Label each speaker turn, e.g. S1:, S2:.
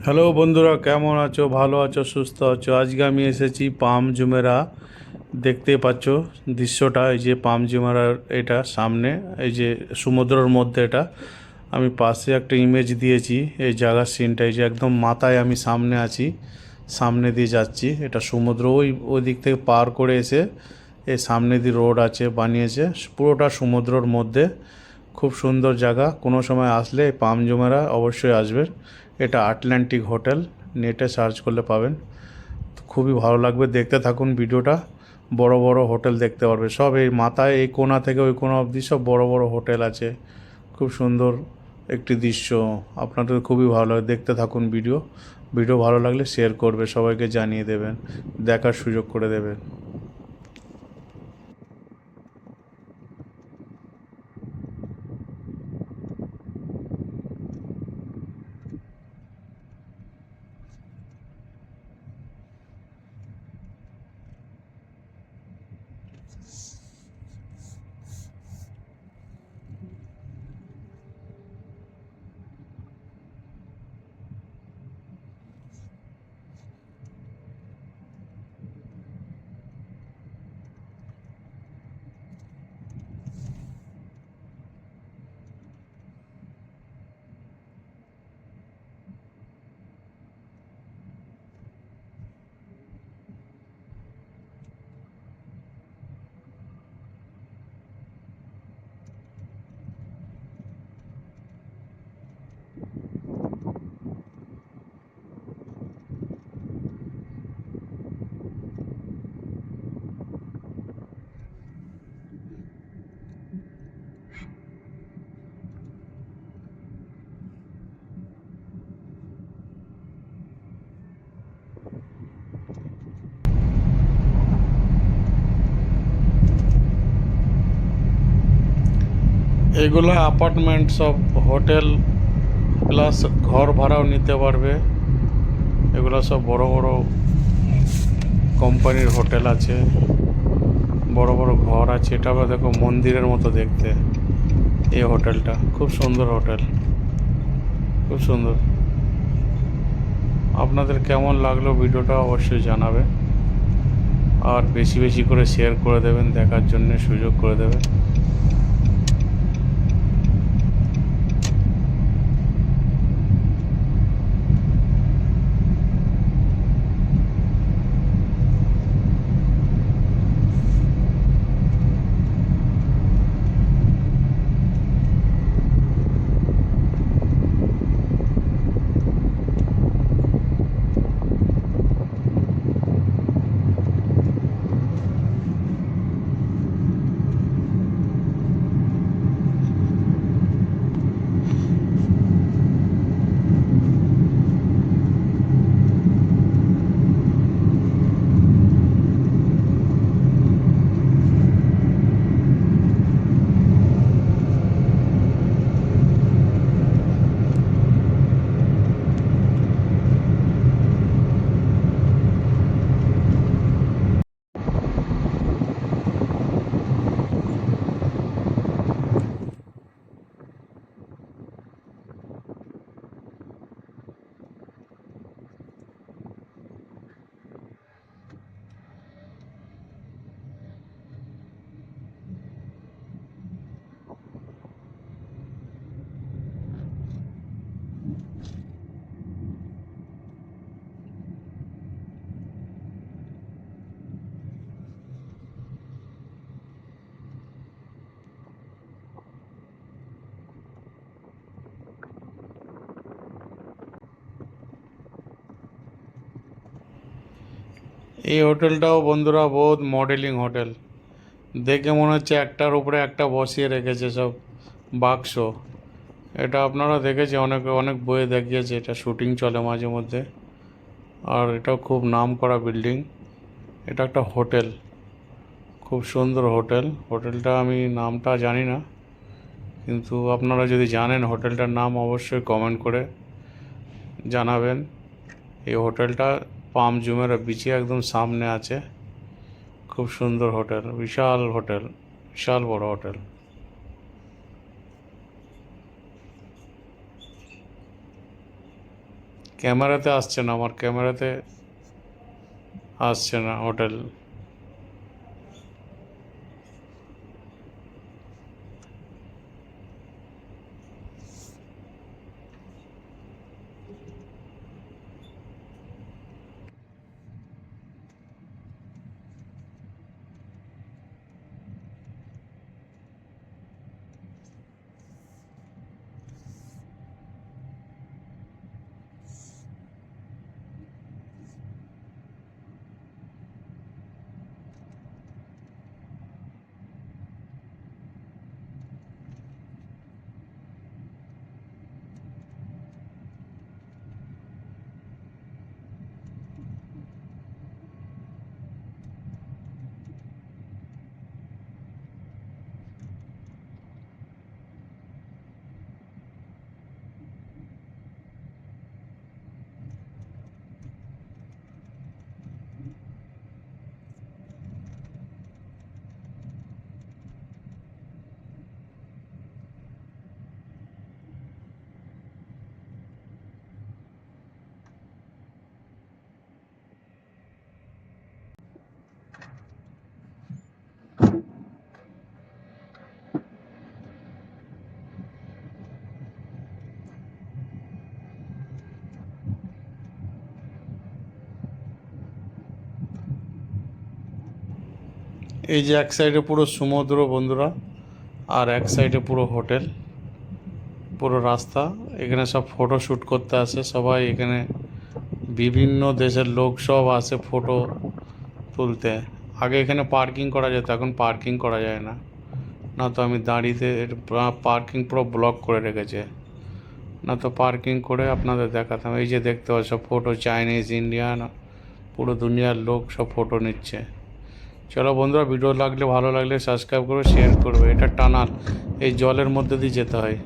S1: Hello বন্ধুরা, কেমন আছো? ভালো আছো? সুস্থ আছো? আজকে আমি এসেছি পাম জুমেরা। দেখতে পাচ্ছ দৃশ্যটা, এই যে পাম জুমেরার এটা সামনে, এই যে সমুদ্রের মধ্যে এটা আমি পাশে একটা ইমেজ দিয়েছি। এই জায়গার সিনটা, এই যে একদম মাথায় আমি সামনে আছি, সামনে দিয়ে যাচ্ছি। এটা সমুদ্র ওই দিক থেকে পার করে এসে এই সামনে দিয়ে রোড আছে বানিয়েছে, পুরোটা সমুদ্রের মধ্যে। খুব সুন্দর জায়গা, কোনো সময় আসলে এই পাম জুমেরা অবশ্যই আসবেন। এটা আটলান্টিক হোটেল, নেটে সার্চ করলে পাবেন। তো খুবই ভালো লাগবে, দেখতে থাকুন ভিডিওটা। বড় বড় হোটেল দেখতে পারবে, সব এই মাথায় এই কোণা থেকে ওই কোণা অবধি সব বড় বড় হোটেল আছে। খুব সুন্দর একটি দৃশ্য, আপনাদের খুবই ভালো লাগে। দেখতে থাকুন ভিডিও। ভিডিও ভালো লাগলে শেয়ার করবে, সবাইকে জানিয়ে দেবেন, দেখার সুযোগ করে দেবেন। এগুলো অ্যাপার্টমেন্ট, সব হোটেল প্লাস ঘর ভাড়াও নিতে পারবে। এগুলো সব বড় বড় কোম্পানির হোটেল আছে, বড় বড় ঘর আছে। এটা আবার দেখো মন্দিরের মতো দেখতে। এই হোটেলটা খুব সুন্দর হোটেল, খুব সুন্দর। আপনাদের কেমন লাগলো ভিডিওটা অবশ্যই জানাবে, আর বেশি বেশি করে শেয়ার করে দেবেন, দেখার জন্য সুযোগ করে দেবেন। এই হোটেলটাও বন্ধুরা বহুত মডেলিং হোটেল। দেখে মনে হচ্ছে একটার উপরে একটা বসিয়ে রেখেছে সব বাক্স। এটা আপনারা দেখেছে, অনেক অনেক বইয়ে দেখিয়েছে, এটা শুটিং চলে মাঝে মধ্যে। আর এটাও খুব নাম করা বিল্ডিং। এটা একটা হোটেল, খুব সুন্দর হোটেল। হোটেলটা আমি নামটা জানি না, কিন্তু আপনারা যদি জানেন হোটেলটার নাম অবশ্যই কমেন্ট করে জানাবেন। এই হোটেলটা পাম জুমেরা বিচে একদম সামনে আছে। খুব সুন্দর হোটেল, বিশাল হোটেল, বিশাল বড় হোটেল। ক্যামেরাতে আসছে না, আমার ক্যামেরাতে আসছে না হোটেল। এই যে এক সাইডে পুরো সমুদ্র বন্ধুরা, আর এক সাইডে পুরো হোটেল, পুরো রাস্তা। এখানে সব ফটো শ্যুট করতে আসে সবাই, এখানে বিভিন্ন দেশের লোক সব আসে ফটো তুলতে। আগে এখানে পার্কিং করা যেত, এখন পার্কিং করা যায় না, না তো আমি দাঁড়িয়ে পার্কিং পুরো ব্লক করে রেখেছে, না তো পার্কিং করে আপনাদের দেখাতাম। এই যে দেখতে পাচ্ছ সব ফটো, চাইনিজ, ইন্ডিয়ান, পুরো দুনিয়ার লোক সব ফটো নিচ্ছে। চলো বন্ধুরা, ভিডিও লাগলে ভালো লাগলে সাবস্ক্রাইব করবে, শেয়ার করবে। এটা টানাল, এই জলের মধ্যে দিয়ে যেতে হয়।